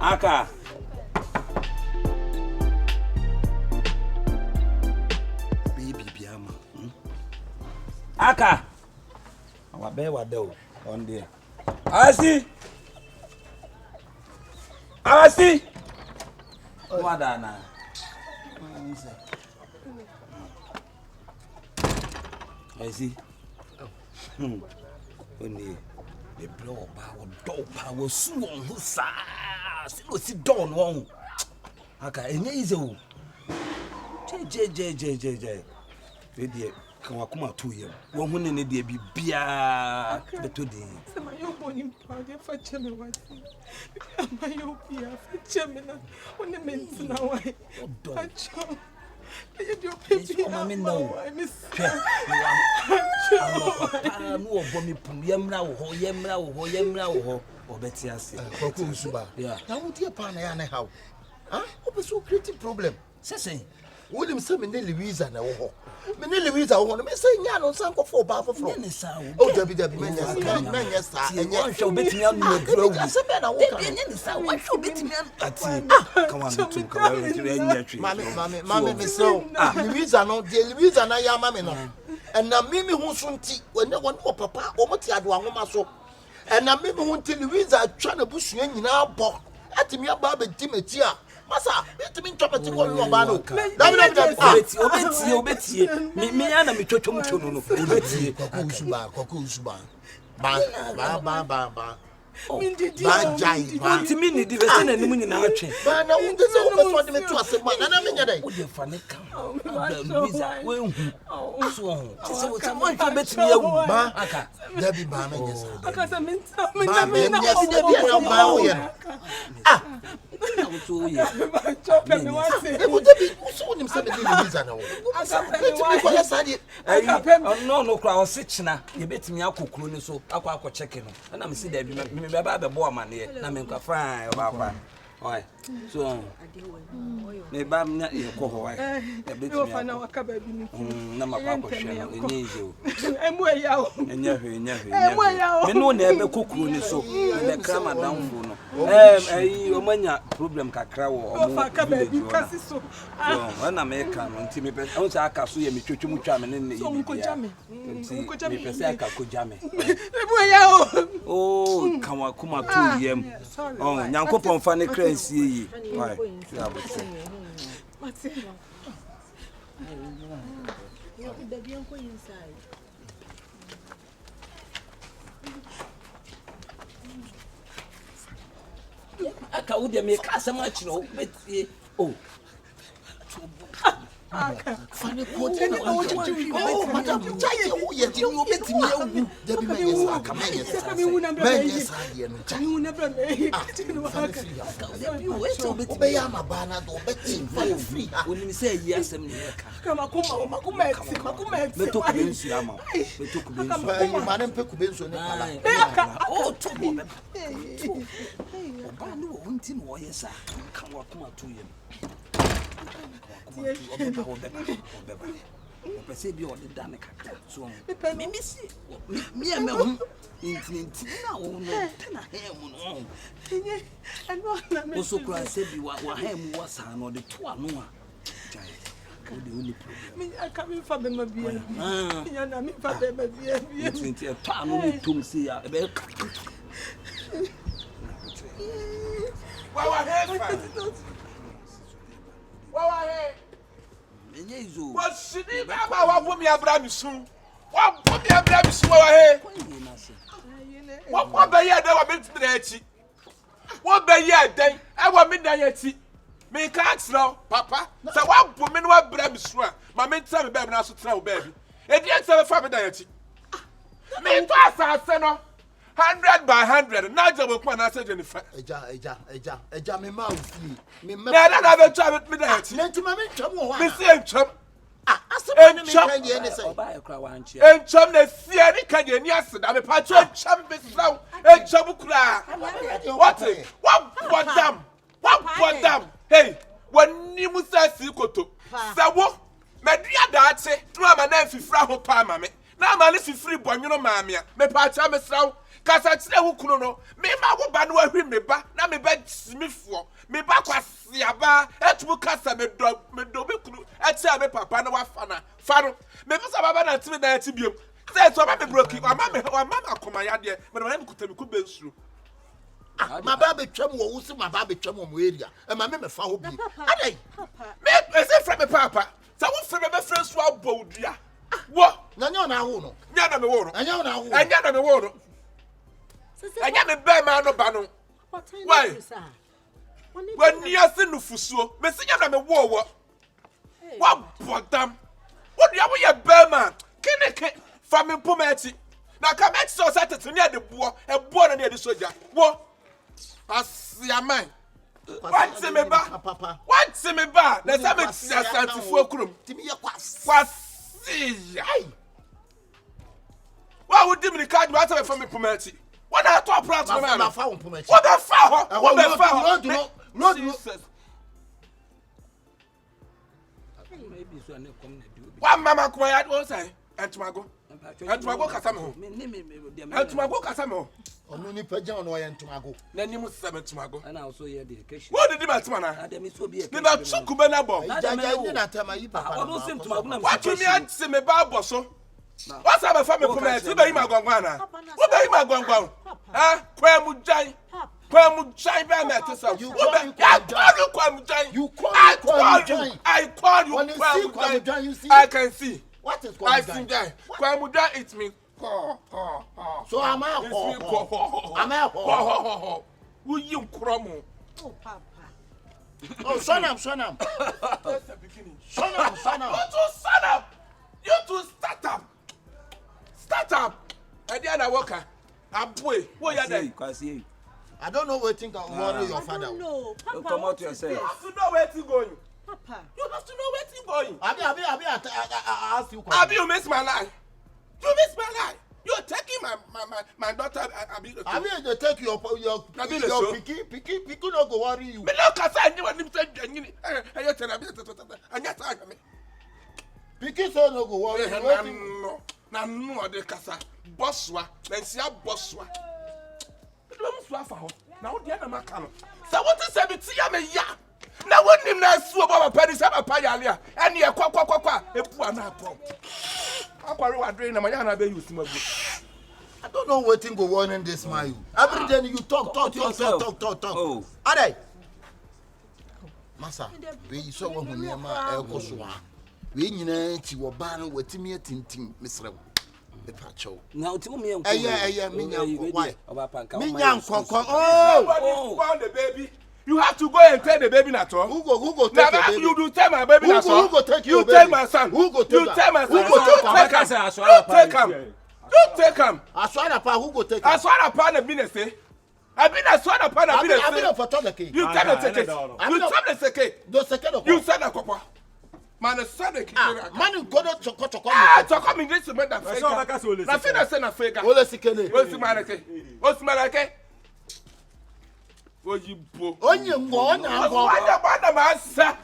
Aka. Baby biama. Aka. Awa be wa de o on there. Asi. Wadana. Asi. Oni the blow power dog power suwon ho sa. Si don won. Aka enye ize o. Je. Wedi kan wakoma to yem. Wo hu ne de bibia beto de. Se mayo boni pade fa cheme wati. Mayo bia fa cheme na. One menti na wai. Acho. Mama no. No obo me pum yemra wo ho obeti ase. Koko usuba. Na wo tie pa na ya na how. Ah, obeso creative problem. Sese. Wonim se me ne Louisa na wo ho. Me ne Louisa wo ho no me se nya no san kofo ba foforo. Ne sa wo. Oh dabi menya sa. Enye hwe obetimi anu na dura wu. Se be na wo ka. Ne sa wo hwe obetimi anu ati. Come on to come on to enya twi. Mame me so. Louisa no, de Louisa na ya mame no. And na mimi hu so nti, wone papa, o moti ado ahoma so. And na mimi hu nti Louisa atwa na busua nyina abo. Atimi aba be dimeti a. Masa, betimi ntopeti ko lu oba no. Obeti. Me ya na me twotwom twono no. Obeti. Koko usuba. Ba. Ba jai. Wanti mi ni di vese na nimu nyina atwe. Ba na unde se wo beso de me to asema. Na me nya dai. O de fa ne ka. Louisa, we hu. So. Se wo ta mo hwe betimi awu. Ba aka. Dabi ba me nya sa. Aka sa minta Me nya si de bia na ba wo ye. Ah. So ye. Chop me wati. E mo dabi so nim se me di Louisa na wo. Aka betimi ko ya sa de. No kra o se china ye betimi akokuro ni so akọ check no na me si da bi me be ba be bo amane na me nkwa fine ba kwa oi so me ba me ye ko ho wai e betimi fa na waka ba bi ni na makwa ko hwe no enye ize o emu ya o enye hwe o me no na ebe kokuro ni so me kra madam fu no omanya problem kakra wo omo ka ba bi kasi so na me ka no nti me pe o sa aka so ye me twetwum twa me ne so mko jame me pe se aka ko jame emu ya o kan wa kuma to yem nyankopon fa ne kra nsie yi wai ya bo se mate yo dabi anko inside aka wo de me ka sama chiro betie Fane ko te na o chichi. Oh, madam, chai wo ye ti o betimi awu. Dabi menya sa ka menya sa. Menya sa de no chai. you never me Obe ya maba na do beti fane free. Oni say yi asem ne ka kama makuma eti beto ku bensu ama beto ku bensu Ba ma na mpe ku benso ne kala. o to bo be ba ni wo nti no ye sa kan wa kuma to yem Opese bi odi da me kakra so me misi me hu intinti na wo no na hem no enye eno na me so kura se bi wa hem wa sa no de to ano a jai o de only problem me aka me fa be ma bia nya na me fa be ma bia intinti e to ano ni tum si ya e be wa he enye izo wa sini baba wa bo mi abra mi sun wa bo mi abra mi sun wa he wa be ye da wa me na echi wa be ye dan e wa me dan echi me ka aksro papa se wa bo me no abra mi sun a ma me ntra me baby na so tra wo baby e di exa be fa me dan echi me to asase no 100 by 100 na jabo kwa na se Jennifer Eja me ma ofie me me na be twa me dan echi Nenti ma me twam wo ha me se entwam asema ne me kan ye ne say oba e kra wa nche entwam na sia ni kan ye ni aseda me pa twa entwam be saw entwam kura what dam hey wani musa si koto sawo me dua daache no ama na fifra ho pa ama me na mani si free bonyono maamia me pa cha me sraw kasa kire wo kunu no me ma wo ba no ahwi me ba na me ba simifo me ba kwase aba etumu kasa me do be kunu etia me papa na wafa na fa no me bisa baba na timi na eti biom say so ba me broki wa mama akoma ya de me na me kutami ku bensuru ma ba be twam wo wusi ma ba be twam mo area e ma me fa ho bi adai me say fra me papa sa wo fra me be fra so abodua wo nya na ho no nya na me wo no anya na ho anya na me wo no anya me be ma no ba no why when you are seeing nufusuo me say nya na me wo wa bodam wo dia wo ye be ma keneke fa me pomati na ka me so sa tete ne de bo e bo na ne de soja wo asiaman what me ba papa what me ba na sa me tia santifuo krom timi ye kwasi ai wa wo dim ni card ma ta me fa me pomati what na to approach me na fa won pomati what the fa ho what the fa ho no maybe so na come na do wa mama kuma ya do say entumago kasa me ho entumago kasa me ho onu ni pajan no ye ntumago na ni mu se entumago and also here dedication what did you tuma na ademi so be ni na tsukuba na bo jaja ni na tema yi papa onu sim tumago na what me anti me ba bo so what say me fa me kuma ti be yi magwangwa na wo be yi magwangwa ha kwa mu jan be me to say You wo be kwa mu jan you call I call you when you see kwa jan you see I can see what is I kwa see jan that kwa mu jan it me so am I ho who you kromo Oh, Papa. oh sonam that's the beginning sonam you to start up and then I work boy what you there kwasi I don't know what think of worry your father No, Papa. come out what is yourself. you this? have to know where to going Papa. you have to know where to going abi I ask you question Abi, you miss my life. You're taking my daughter. Abi, they take your pikin no go worry you me no kasa anyi wa nim say anyini. Ayo tena bi anya ta anya me. pikin say no go worry you Na no de kasa. Bosswa, na nsia bosswa. Me do am so afa ho. Na wo de na maka no. Sa what is say ti ya me ya. Na wonim na asu obo papa ni say papa ya le a. Ene e kwa epu ana apom. Akwari wa drain na manya na be use magu. I don't know what thing go on in this man. Every day you talk. Oh. Adai. Masa, we so wo hunia ma ekoso a. We nyina ti wo ba no watimi atintim misrew. E pa chow. na uti mu me Eye minya why? oba panka Minya nkokon. Oh, found the baby. You have to go and take the baby not all. Who go take the baby? You do take my baby not all. Who go take your You baby? take my son. Who go take You that? take my son. Who go take Take him. Don't take him. Aswara pa who go take? Aswara pa na binese. I been aswara pa na binese. Abi for talk the You tell the ticket. You tell the ticket. Do second You said that papa. Man said the ticket. Man go do choko. Ah, talk me this man that fake. Na fina say na fake. Ole sikele. Osimarake. Osimarake. Oyibo. Onye ngwo onya ngwo. Wanya bana masa.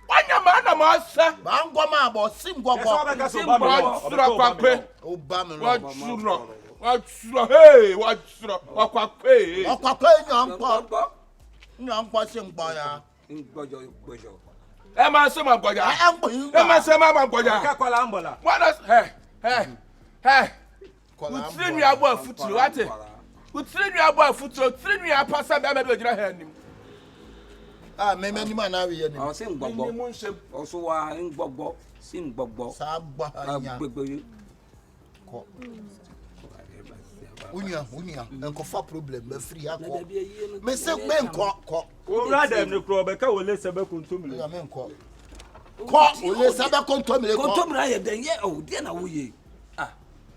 Wanya mana masa. Ba ngwo ma bo sim ngwo ngwo. Watsura pape. Oba me lo. Watsura. Hey, watsura. Wakwape. Okwakwa nyampo. Nyampo sim ngbo ya. ngbojo E ma se ma gboja. E ma se ma gboja. ka kwala ambola What does hey. Utiri nua abo afuturo wate. Utiri nua abo afuturo, utiri nua pasa be me gira ha nim. Ah, me ni ma na we ye ni. o se ngbogbọ Ni mu nsem. o so wa ngbogbọ si ngbogbọ Sa gba anya. agbegbe Ko. Unya, enkofa problem be free akọ. Me se me nko. Owura dem ne kro be ka wole se be kuntum Ya me nko. Ko ole sa be kontomile ko. kontomra ye den ye o de na wo ye ah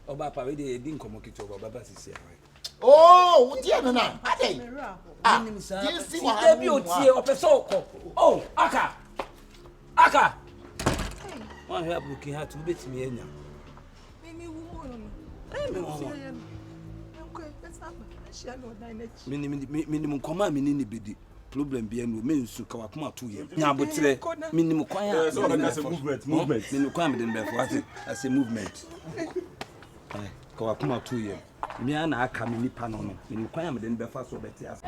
oba pa we de di nkomo kito oba baba sisi awe Oh, wo dia na. Adai. Ah, nim sa this si wa de bi o tie o pe so ko oh aka wan he abuki ha tu betimi enya Mimi woman. me wo Okay, let's have a share no dynamic. minim nkoma mini ni bedi problem bi enu me nsu ka wakoma to ye nya botre minim kwan so a that's a movement minim kwan me den be for what as a movement ka wakoma to ye me ana aka me nipa no no me kwan am de ne befa so beti as